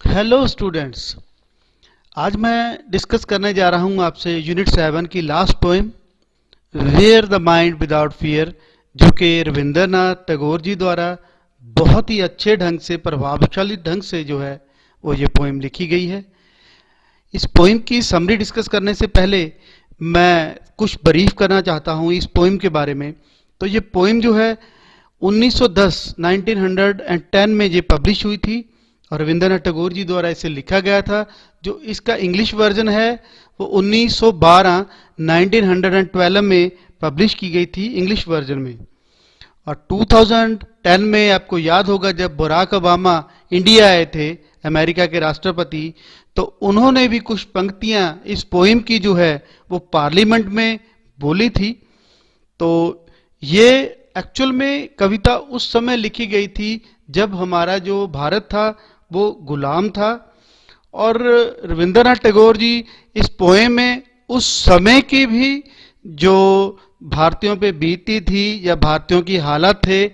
Hello students. आज मैं discuss करने जा रहा हूं आपसे यूनिट 7 की last poem where the mind without fear, जो कि रविंद्रनाथ टैगोर जी द्वारा बहुत ही अच्छे ढंग से, प्रभावशाली ढंग से जो है वो ये पोएम लिखी गई है। इस पोएम की समरी डिस्कस करने से पहले मैं कुछ ब्रीफ करना चाहता हूं इस पोएम के बारे में। तो ये पोएम जो है 1910 में ये पब्लिश हुई थी और रविंद्रनाथ टैगोर जी द्वारा इसे लिखा गया था। जो इसका इंग्लिश वर्जन है वो 1912 में पब्लिश की गई थी इंग्लिश वर्जन में। और 2010 में आपको याद होगा जब बराक ओबामा इंडिया आए थे, अमेरिका के राष्ट्रपति, तो उन्होंने भी कुछ पंक्तियां इस पोएम की जो है वो पार्लियामेंट में बोली थी। तो ये एक्चुअल में कविता उस समय लिखी गई थी जब हमारा जो भारत था वो गुलाम था, और रविंद्रनाथ टैगोर जी इस पोएम में उस समय की भी जो भारतीयों पे बीती थी या भारतीयों की हालत थे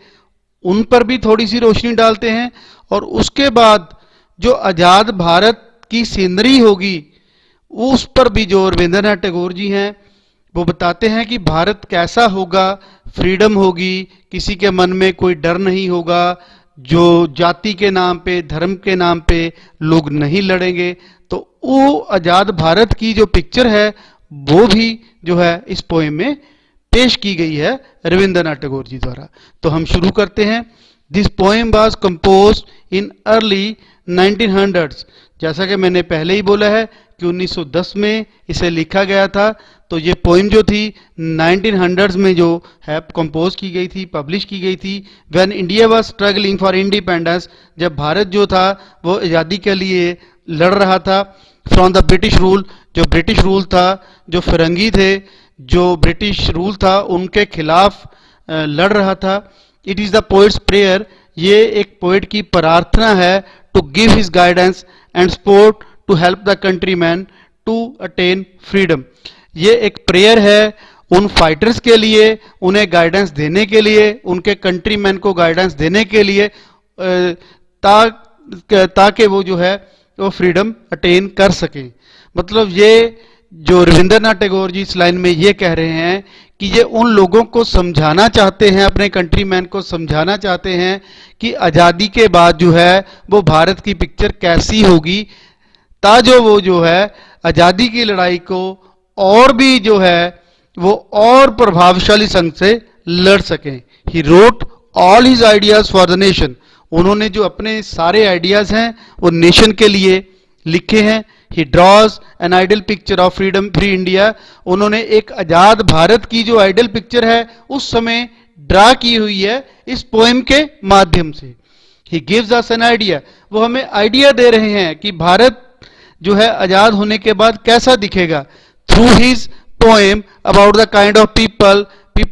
उन पर भी थोड़ी सी रोशनी डालते हैं। और उसके बाद जो आज़ाद भारत की सीनरी होगी उस पर भी जो रविंद्रनाथ टैगोर जी हैं वो बताते हैं कि भारत कैसा होगा, फ्रीडम होगी, किसी के मन में कोई डर नहीं होगा, जो जाति के नाम पे, धर्म के नाम पे लोग नहीं लड़ेंगे। तो वो आज़ाद भारत की जो पिक्चर है वो भी जो है इस पोएम में पेश की गई है रविंद्रनाथ टैगोर जी द्वारा। तो हम शुरू करते हैं। This poem was compose in early 1900s। जैसा कि मैंने पहले ही बोला है कि 1910 में इसे लिखा गया था। तो ये पोएम जो थी 1900s में जो है कंपोज की गई थी, पब्लिश की गई थी। When India was struggling for independence, जब भारत जो था वो आज़ादी के लिए लड़ रहा था फ्रॉम द ब्रिटिश रूल, जो ब्रिटिश रूल था, जो फिरंगी थे, जो ब्रिटिश रूल था उनके खिलाफ लड़ रहा था। It is the poet's prayer, ये एक पोएट की प्रार्थना है, to give his guidance and support to help the country man to attain freedom. ये एक प्रेयर है उन फाइटर्स के लिए, उन्हें गाइडेंस देने के लिए, उनके कंट्री मैन को गाइडेंस देने के लिए, ताकि वो जो है वो फ्रीडम अटेन कर सकें। मतलब ये जो रविंद्रनाथ टैगोर जी इस लाइन में ये कह रहे हैं कि ये उन लोगों को समझाना चाहते हैं, अपने कंट्री मैन को समझाना चाहते हैं कि आज़ादी के बाद जो है वो भारत की पिक्चर कैसी होगी, ताजो वो जो है आज़ादी की लड़ाई को और भी जो है वो और प्रभावशाली संग से लड़ सकें। He wrote all his ideas for the nation, उन्होंने जो अपने सारे आइडियाज हैं वो नेशन के लिए लिखे हैं। He draws an ideal picture of freedom free India, उन्होंने एक आज़ाद भारत की जो आइडल पिक्चर है उस समय ड्रा की हुई है इस पोएम के माध्यम से। He gives us an idea, वो हमें आइडिया दे रहे हैं कि भारत जो है आज़ाद होने के बाद कैसा दिखेगा। Through his poem about the kind of people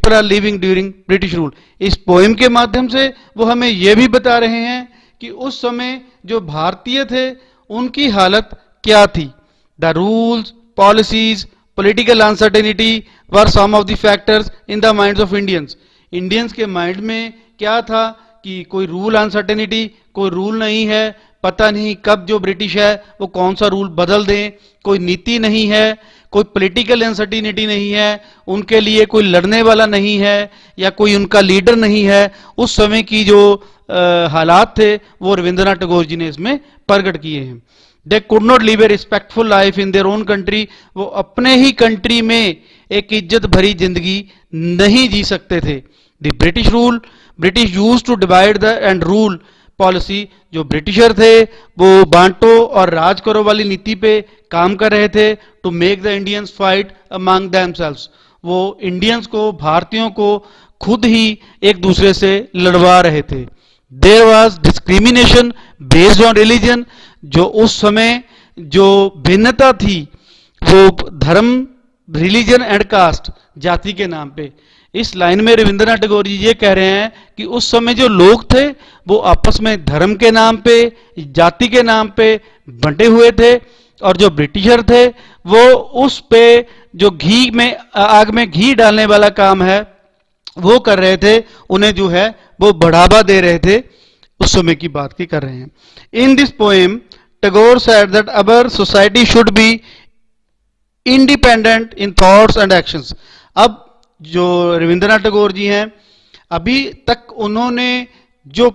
are living during British rule, इस पोएम के माध्यम से वो हमें यह भी बता रहे हैं कि उस समय जो भारतीय थे उनकी हालत क्या थी। The rules, policies, political uncertainty were some of the factors in the minds of Indians. Indians के माइंड में क्या था कि कोई रूल अनसर्टेनिटी, कोई रूल नहीं है, पता नहीं कब जो ब्रिटिश है वो कौन सा रूल बदल दें, कोई नीति नहीं है, कोई पॉलिटिकल अनसर्टेनिटी नहीं है, उनके लिए कोई लड़ने वाला नहीं है या कोई उनका लीडर नहीं है। उस समय की जो हालात थे वो रविंद्रनाथ टैगोर जी ने इसमें प्रकट किए हैं। They could not live A respectful life in their own country, वो अपने ही कंट्री में एक इज्जत भरी जिंदगी नहीं जी सकते थे। The British rule, British used to divide the and rule policy, जो ब्रिटिशर थे वो बांटो और राज करो वाली नीति पे काम कर रहे थे। To make the Indians fight among themselves, वो इंडियंस को, भारतीयों को खुद ही एक दूसरे से लड़वा रहे थे। There was discrimination based on religion, जो उस समय जो भिन्नता थी वो धर्म, रिलीजन एंड कास्ट, जाति के नाम पे। इस लाइन में रविंद्रनाथ टैगोर जी ये कह रहे हैं कि उस समय जो लोग थे वो आपस में धर्म के नाम पे, जाति के नाम पे बंटे हुए थे, और जो ब्रिटिशर थे वो उस पे जो घी में, आग में घी डालने वाला काम है वो कर रहे थे, उन्हें जो है वो बढ़ावा दे रहे थे। उस समय की बात की कर रहे हैं। इन this poem Tagore said that our society should be independent in thoughts and actions. अब जो रविंद्रनाथ टैगोर जी हैं, अभी तक उन्होंने जो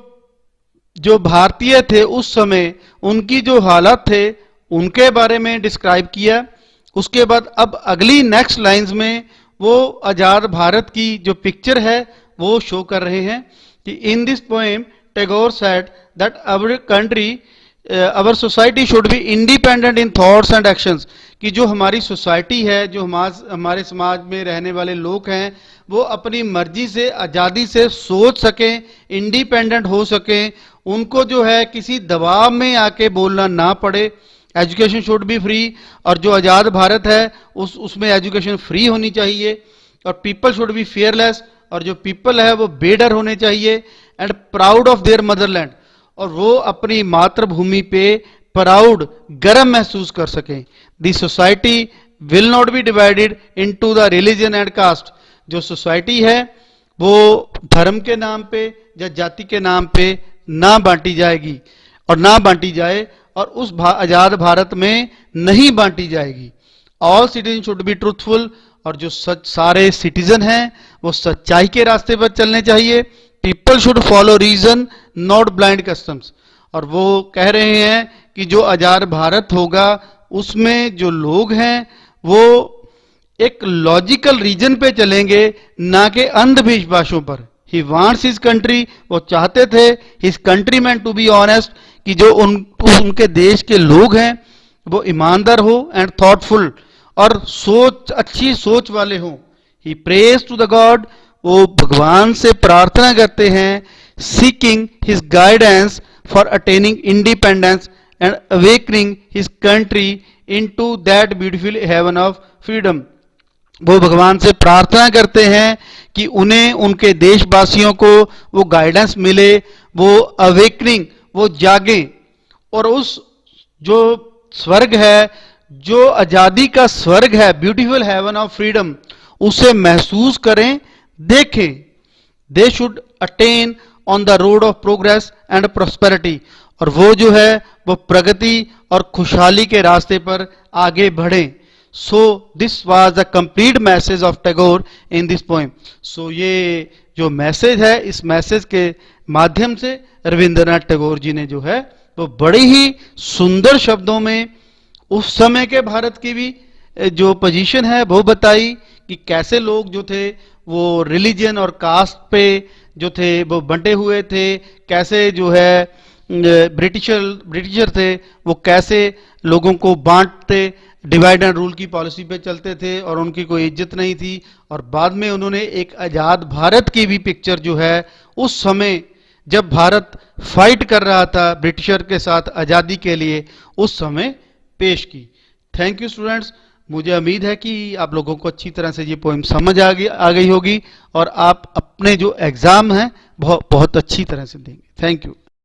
जो भारतीय थे उस समय उनकी जो हालत थे उनके बारे में डिस्क्राइब किया। उसके बाद अब अगली नेक्स्ट लाइंस में वो आजाद भारत की जो पिक्चर है वो शो कर रहे हैं कि in this poem Tagore said that our country our society should be independent in thoughts and actions, कि जो हमारी सोसाइटी है, जो हमारे समाज में रहने वाले लोग हैं, वो अपनी मर्जी से आज़ादी से सोच सकें, इंडिपेंडेंट हो सकें, उनको जो है किसी दबाव में आके बोलना ना पड़े। एजुकेशन शुड बी फ्री, और जो आज़ाद भारत है उसमें एजुकेशन फ्री होनी चाहिए। और पीपल शुड बी फेयरलेस, और जो पीपल है वो बेडर होने चाहिए। And proud of their Motherland, और वो अपनी मातृभूमि पे प्राउड गर्व महसूस कर सकें। The society will not be divided into the religion and caste, जो सोसाइटी है वो धर्म के नाम पे या जाति के नाम पे ना बांटी जाएगी और ना बांटी जाए, और उस आजाद भारत में नहीं बांटी जाएगी। All citizen should be truthful, और जो सारे सिटीजन हैं वो सच्चाई के रास्ते पर चलने चाहिए। People should follow reason not blind customs, और वो कह रहे हैं कि जो आजाद भारत होगा उसमें जो लोग हैं वो एक लॉजिकल रीजन पे चलेंगे, ना कि अंधविश्वासों पर। ही वांट्स हिज कंट्री, वो चाहते थे his countryman to be honest, कि जो उनके देश के लोग हैं वो ईमानदार हो एंड थॉटफुल, और अच्छी सोच वाले हों। He prays to the god, वो भगवान से प्रार्थना करते हैं, seeking his guidance for attaining independence and awakening his country into that beautiful heaven of freedom. वो भगवान से प्रार्थना करते हैं कि उन्हें उनके देशवासियों को वो गाइडेंस मिले, वो अवेकनिंग, वो जागें, और उस जो स्वर्ग है, जो आजादी का स्वर्ग है, ब्यूटीफुल हेवन ऑफ फ्रीडम, उसे महसूस करें, देखें। They should attain on the road of progress and prosperity, और वो जो है वो प्रगति और खुशहाली के रास्ते पर आगे बढ़ें। So this was the complete message of Tagore in this poem. So ये जो मैसेज है, इस मैसेज के माध्यम से रविंद्रनाथ टैगोर जी ने जो है वो बड़े ही सुंदर शब्दों में उस समय के भारत की भी जो पोजीशन है वो बताई, कि कैसे लोग जो थे वो रिलीजन और कास्ट पे जो थे वो बंटे हुए थे, कैसे जो है ब्रिटिशर थे वो कैसे लोगों को बांटते, डिवाइड एंड रूल की पॉलिसी पे चलते थे और उनकी कोई इज्जत नहीं थी। और बाद में उन्होंने एक आजाद भारत की भी पिक्चर जो है उस समय जब भारत फाइट कर रहा था ब्रिटिशर के साथ आज़ादी के लिए, उस समय पेश की। थैंक यू स्टूडेंट्स, मुझे उम्मीद है कि आप लोगों को अच्छी तरह से ये पोएम समझ आ गई होगी और आप अपने जो एग्ज़ाम हैं बहुत अच्छी तरह से देंगे। Thank you.